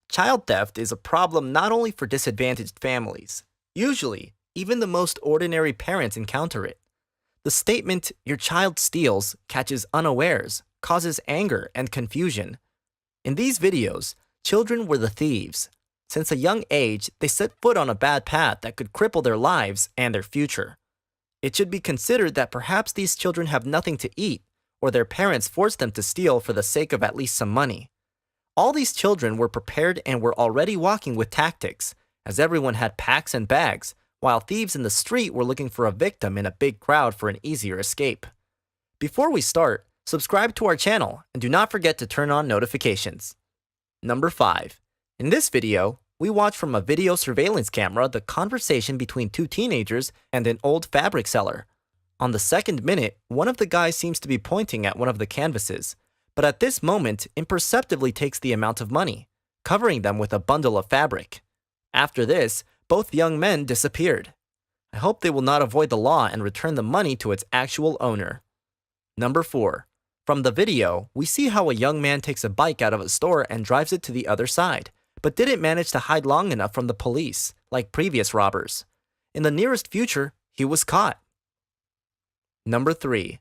Child theft is a problem not only for disadvantaged families. Usually, even the most ordinary parents encounter it. The statement, "your child steals," catches unawares, causes anger and confusion. In these videos, children were the thieves. Since a young age, they set foot on a bad path that could cripple their lives and their future. It should be considered that perhaps these children have nothing to eat, or their parents forced them to steal for the sake of at least some money. All these children were prepared and were already walking with tactics, as everyone had packs and bags, while thieves in the street were looking for a victim in a big crowd for an easier escape. Before we start, subscribe to our channel and do not forget to turn on notifications. Number 5. In this video, we watch from a video surveillance camera the conversation between two teenagers and an old fabric seller. On the second minute, one of the guys seems to be pointing at one of the canvases, but at this moment imperceptibly takes the amount of money, covering them with a bundle of fabric. After this, both young men disappeared. I hope they will not avoid the law and return the money to its actual owner. Number 4. From the video, we see how a young man takes a bike out of a store and drives it to the other side, but didn't manage to hide long enough from the police, like previous robbers. In the nearest future, he was caught. Number 3.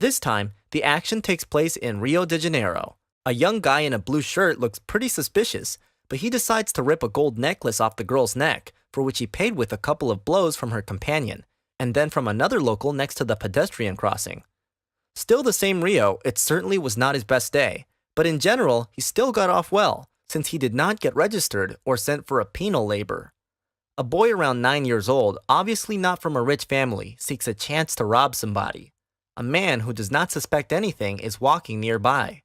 This time, the action takes place in Rio de Janeiro. A young guy in a blue shirt looks pretty suspicious, but he decides to rip a gold necklace off the girl's neck, for which he paid with a couple of blows from her companion, and then from another local next to the pedestrian crossing. Still the same Rio, it certainly was not his best day, but in general, he still got off well, since he did not get registered or sent for a penal labor. A boy around 9 years old, obviously not from a rich family, seeks a chance to rob somebody. A man who does not suspect anything is walking nearby.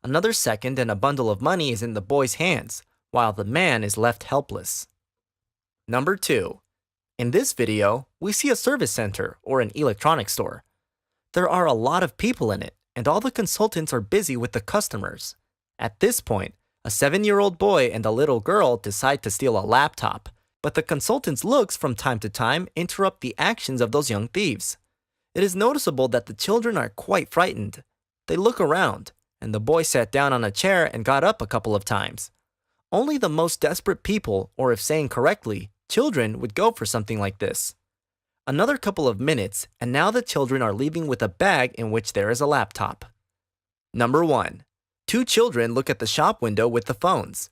Another second and a bundle of money is in the boy's hands, while the man is left helpless. Number 2. In this video, we see a service center or an electronics store. There are a lot of people in it, and all the consultants are busy with the customers. At this point, a 7-year-old boy and a little girl decide to steal a laptop, but the consultants' looks from time to time interrupt the actions of those young thieves. It is noticeable that the children are quite frightened. They look around, and the boy sat down on a chair and got up a couple of times. Only the most desperate people, or if saying correctly, children, would go for something like this. Another couple of minutes, and now the children are leaving with a bag in which there is a laptop. Number 1. Two children look at the shop window with the phones.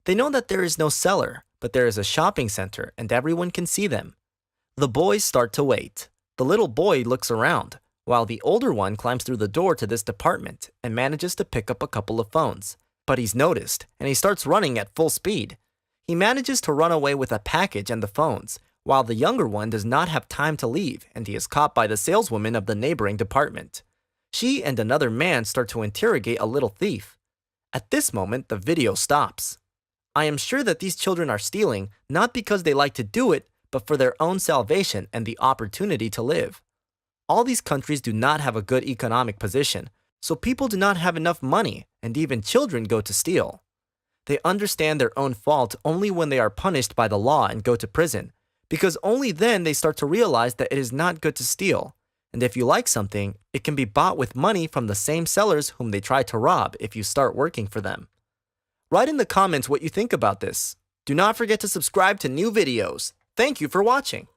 They know that there is no seller, but there is a shopping center and everyone can see them. The boys start to wait. The little boy looks around, while the older one climbs through the door to this department and manages to pick up a couple of phones. But he's noticed, and he starts running at full speed. He manages to run away with a package and the phones, while the younger one does not have time to leave, and he is caught by the saleswoman of the neighboring department. She and another man start to interrogate a little thief. At this moment, the video stops. I am sure that these children are stealing not because they like to do it, but for their own salvation and the opportunity to live. All these countries do not have a good economic position, so people do not have enough money, and even children go to steal. They understand their own fault only when they are punished by the law and go to prison, because only then they start to realize that it is not good to steal. And if you like something, it can be bought with money from the same sellers whom they try to rob if you start working for them. Write in the comments what you think about this. Do not forget to subscribe to new videos. Thank you for watching.